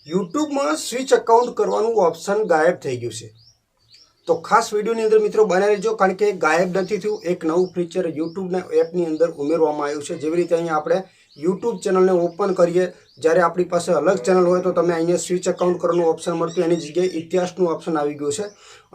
યુટ્યુબમાં switch account કરવાનું option ગાયબ થઈ ગયું છે। તો ખાસ વિડીયોની અંદર મિત્રો બનાવી લેજો, કારણ કે ગાયબ નથી થયું, એક નવું ફીચર યુટ્યુબના એપની અંદર ઉમેરવામાં આવ્યું છે। જેવી રીતે અહીંયા આપણે યુટ્યુબ ચેનલને ઓપન કરીએ, જ્યારે આપણી પાસે અલગ ચેનલ હોય તો તમે અહીંયા સ્વિચ અકાઉન્ટ કરવાનું ઓપ્શન મળતું, એની જગ્યાએ ઇતિહાસનું ઓપ્શન આવી ગયું છે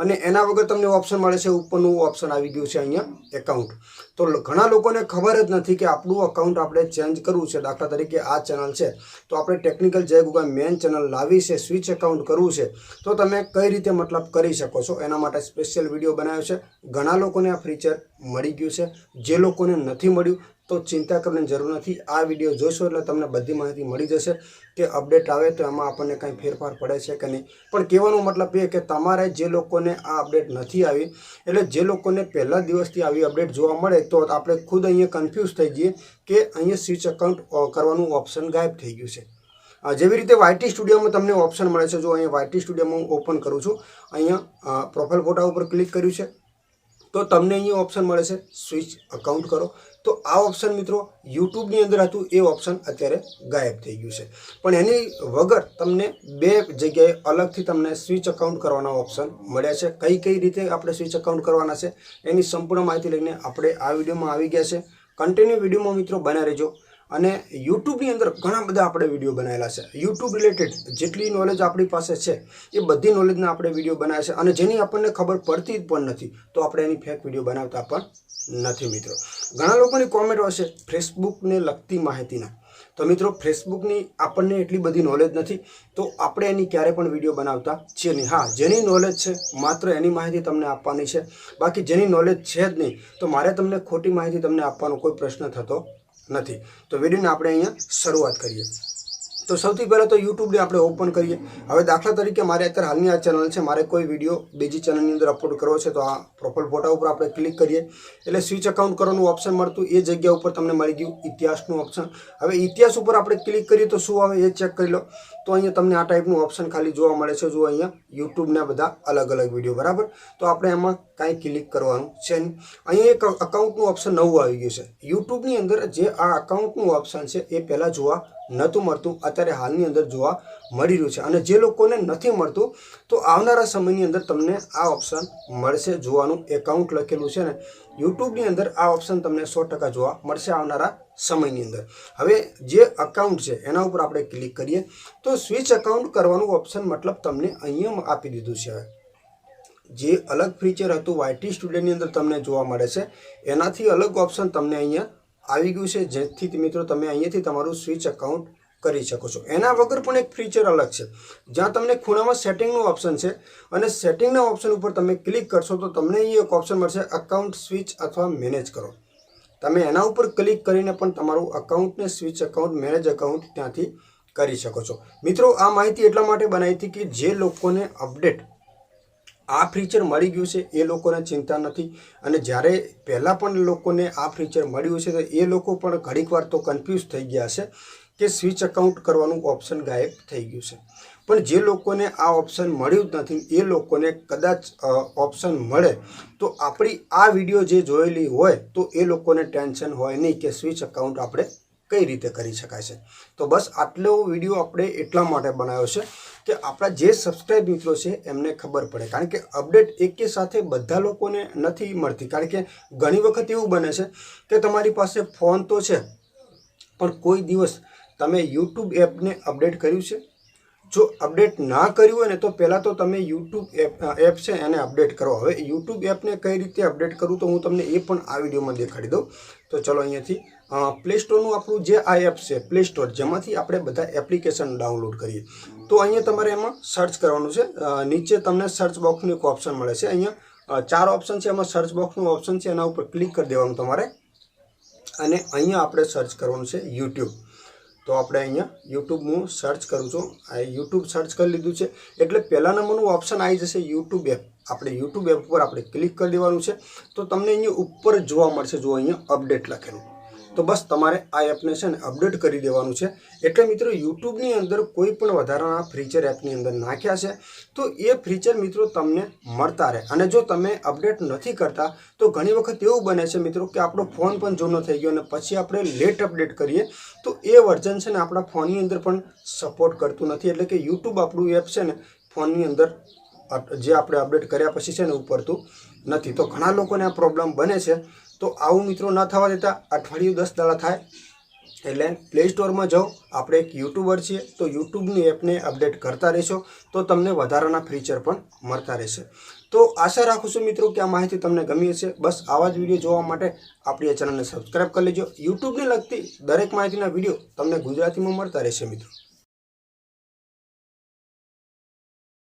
અને એના વગર તમને ઓપ્શન મળે છે ઉપરનું ઓપ્શન આવી ગયું છે અહીંયા એકાઉન્ટ। તો ઘણા લોકોને ખબર જ નથી કે આપણું અકાઉન્ટ આપણે ચેન્જ કરવું છે। દાખલા તરીકે આ ચેનલ છે તો આપણે ટેકનિકલ જય ગુગા મેન ચેનલ લાવી છે, સ્વિચ અકાઉન્ટ કરવું છે તો તમે કઈ રીતે મતલબ કરી શકો છો, એના માટે સ્પેશિયલ વિડીયો બનાવ્યો છે। ઘણા લોકોને આ ફીચર મળી ગયું છે, જે લોકોને નથી મળ્યું તો ચિંતા કરવાની જરૂર નથી। આ વિડીયો જોશો એટલે તમને બધી માહિતી મળી જશે કે અપડેટ આવે તો એમાં આપણને કંઈ ફેરફાર પડે છે કે નહીં। પણ કહેવાનો મતલબ એ કે તમારે જે લોકોને આ અપડેટ નથી આવી, એટલે જે લોકોને પહેલા દિવસથી આવી અપડેટ જોવા મળે તો આપણે ખુદ અહીંયા કન્ફ્યુઝ થઈ જઈએ કે અહીંયા સ્વિચ અકાઉન્ટ કરવાનું ઓપ્શન ગાયબ થઈ ગયું છે। જેવી રીતે વાયટી સ્ટુડિયોમાં તમને ઓપ્શન મળે છે, જો અહીંયા વાયટી સ્ટુડિયોમાં હું ઓપન કરું છું, અહીંયા પ્રોફાઇલ ફોટા ઉપર ક્લિક કર્યું છે તો તમને અહીંયા ઓપ્શન મળે છે સ્વિચ અકાઉન્ટ કરો। તો આ ઓપ્શન મિત્રો યુટ્યુબની અંદર હતું, એ ઓપ્શન અત્યારે ગાયબ થઈ ગયું છે। પણ એની વગર તમને બે જગ્યાએ અલગથી તમને સ્વિચ અકાઉન્ટ કરવાના ઓપ્શન મળ્યા છે। કઈ રીતે આપણે સ્વિચ અકાઉન્ટ કરવાના છે એની સંપૂર્ણ માહિતી લઈને આપણે આ વિડીયોમાં આવી ગયા છે। કન્ટિન્યુ વિડીયોમાં મિત્રો બના રહેજો। અને યુટ્યુબની અંદર ઘણા બધા આપણે વિડીયો બનાવેલા છે, યુટ્યુબ રિલેટેડ જેટલી નોલેજ આપણી પાસે છે એ બધી નોલેજના આપણે વિડીયો બનાવ્યા છે, અને જેની આપણને ખબર પડતી જ પણ નથી તો આપણે એની ફેક વિડીયો બનાવતા પણ નથી મિત્રો। ઘણા લોકોની કોમેન્ટ હશે ફેસબુકને લગતી માહિતીના, તો મિત્રો ફેસબુકની આપણને એટલી બધી નોલેજ નથી તો આપણે એની ક્યારે પણ વિડીયો બનાવતા છીએ નહીં। હા, જેની નોલેજ છે માત્ર એની માહિતી તમને આપવાની છે, બાકી જેની નોલેજ છે જ નહીં તો મારે તમને ખોટી માહિતી તમને આપવાનો કોઈ પ્રશ્ન થતો નથી। તો વિડીયોને આપણે અહીંયા શરૂઆત કરીએ। તો સૌથી પહેલાં તો યુટ્યુબને આપણે ઓપન કરીએ। હવે દાખલા તરીકે મારે અત્યારે હાલની આ ચેનલ છે, મારે કોઈ વિડીયો બીજી ચેનલની અંદર અપલોડ કરવો છે તો આ પ્રોફાઇલ ફોટા ઉપર આપણે ક્લિક કરીએ એટલે સ્વિચ અકાઉન્ટ કરવાનું ઓપ્શન મળતું, એ જગ્યા ઉપર તમને મળી ગયું ઇતિહાસનું ઓપ્શન। હવે ઇતિહાસ ઉપર આપણે ક્લિક કરીએ તો શું આવે એ ચેક કરી લો। તો અહીંયા તમને આ ટાઈપનું ઓપ્શન ખાલી જોવા મળે છે, જો અહીંયા યુટ્યુબના બધા અલગ અલગ વિડીયો, બરાબર। તો આપણે એમાં કાંઈ ક્લિક કરવાનું છે નહીં। અહીંયા એક અકાઉન્ટનું ઓપ્શન નવું આવી ગયું છે યુટ્યુબની અંદર। જે આ અકાઉન્ટનું ઓપ્શન છે એ પહેલાં જોવા નહોતું મળતું, અત્યારે હાલની અંદર જોવા મળી રહ્યું છે। અને જે લોકોને નથી મળતું તો આવનારા સમયની અંદર તમને આ ઓપ્શન મળશે જોવાનું। એકાઉન્ટ લખેલું છે ને યુટ્યુબની અંદર આ ઓપ્શન તમને 100% જોવા મળશે આવનારા સમયની અંદર। હવે જે અકાઉન્ટ છે એના ઉપર આપણે ક્લિક કરીએ તો સ્વિચ અકાઉન્ટ કરવાનું ઓપ્શન મતલબ તમને અહીંયા આપી દીધું છે। હવે જે અલગ ફીચર હતું વાયટી સ્ટુડિયોની અંદર તમને જોવા મળે છે એનાથી અલગ ઓપ્શન તમને અહીંયા આવી ગયું છે, જેથી મિત્રો તમે અહીંયાથી તમારું સ્વિચ અકાઉન્ટ કરી શકો છો। એના વગર પણ એક ફીચર અલગ છે, જ્યાં તમને ખૂણામાં સેટિંગનું ઓપ્શન છે અને સેટિંગના ઓપ્શન ઉપર તમે ક્લિક કરશો તો તમને અહીં એક ઓપ્શન મળશે અકાઉન્ટ સ્વિચ અથવા મેનેજ કરો। તમે એના ઉપર ક્લિક કરીને પણ તમારું અકાઉન્ટને સ્વિચ અકાઉન્ટ, મેનેજ અકાઉન્ટ ત્યાંથી કરી શકો છો। મિત્રો આ માહિતી એટલા માટે બનાવી હતી કે જે લોકોને અપડેટ આ ફીચર મળી ગયું છે એ લોકોને ચિંતા નથી, અને જ્યારે પહેલાં પણ લોકોને આ ફીચર મળ્યું છે તો એ લોકો પણ ઘણીક વાર તો કન્ફ્યુઝ થઈ ગયા છે કે સ્વિચ અકાઉન્ટ કરવાનું ઓપ્શન ગાયબ થઈ ગયું છે। પણ જે લોકોને આ ઓપ્શન મળ્યું જ નથી એ લોકોને કદાચ ઓપ્શન મળે તો આપણી આ વિડીયો જે જોયેલી હોય તો એ લોકોને ટેન્શન હોય નહીં કે સ્વિચ અકાઉન્ટ આપણે કઈ રીતે કરી શકાય છે। તો બસ આટલો વિડીયો આપણે એટલા માટે બનાવ્યો છે કે આપણા જે સબસ્ક્રાઇબ મિત્રો છે એમને ખબર પડે, કારણ કે અપડેટ એકે સાથે બધા લોકોને નથી મળતી। કારણ કે ઘણી વખત એવું બને છે કે તમારી પાસે ફોન તો છે પણ કોઈ દિવસ તમે યુટ્યુબ એપને અપડેટ કર્યું છે? જો અપડેટ ના કર્યું હોય ને તો પહેલાં તો તમે યુટ્યુબ એપ છે એને અપડેટ કરો। હવે યુટ્યુબ એપને કઈ રીતે અપડેટ કરું તો હું તમને એ પણ આ વિડીયોમાં દેખાડી દઉં। તો ચલો અહીંયાથી પ્લે સ્ટોરનું આપણું જે આ એપ છે પ્લે સ્ટોર, જેમાંથી આપણે બધા એપ્લિકેશન ડાઉનલોડ કરીએ તો અહીંયા તમારે એમાં સર્ચ કરવાનું છે। નીચે તમને સર્ચ બોક્સનું એક ઓપ્શન મળે છે, અહીંયા 4 ઓપ્શન છે, એમાં સર્ચ બોક્સનું ઓપ્શન છે, એના ઉપર ક્લિક કરી દેવાનું તમારે અને અહીંયા આપણે સર્ચ કરવાનું છે યુટ્યુબ। તો આપણે અહીંયા યુટ્યુબ હું સર્ચ કરું છું, આ યુટ્યુબ સર્ચ કરી લીધું છે એટલે પહેલા નંબરનું ઓપ્શન આવી જશે યુટ્યુબ એપ। આપણે યુટ્યુબ એપ ઉપર આપણે ક્લિક કરી દેવાનું છે તો તમને અહીંયા ઉપર જોવા મળશે, જો અહીંયા અપડેટ લખેલું, તો બસ તમારે આ એપને છે ને અપડેટ કરી દેવાનું છે. એટલે મિત્રો યુટ્યુબની અંદર કોઈ પણ વધારાના ફીચર એપની અંદર નાખ્યા છે તો એ ફીચર મિત્રો તમને મળતા રહે. અને જો તમે અપડેટ નથી કરતા તો ઘણી વખત એવું બને છે મિત્રો કે આપણો ફોન પણ જૂનો થઈ ગયો અને પછી આપણે લેટ અપડેટ કરીએ તો એ વર્ઝન છે ને આપણા ફોનની અંદર પણ સપોર્ટ કરતું નથી. એટલે કે યુટ્યુબ આપણું એપ છે ને ફોનની અંદર જે આપણે અપડેટ કર્યા પછી છે ને ઉપરતું નથી. તો ઘણા લોકોને આ પ્રોબ્લેમ બને છે. તો આવું મિત્રો ન થવા દેતા. અઠવાડિયું 10 દાડા થાય એટલે પ્લે સ્ટોરમાં જાઓ. આપણે એક યુટ્યુબર છીએ તો યુટ્યુબની એપને અપડેટ કરતા રહેશો તો તમને વધારાના ફીચર પણ મળતા રહેશે. તો આશા રાખું છું મિત્રો કે આ માહિતી તમને ગમી હશે. બસ આવા જ વિડીયો જોવા માટે આપણી આ ચેનલને સબસ્ક્રાઈબ કરી લેજો. યુટ્યુબને લગતી દરેક માહિતીના વિડીયો તમને ગુજરાતીમાં મળતા રહેશે મિત્રો.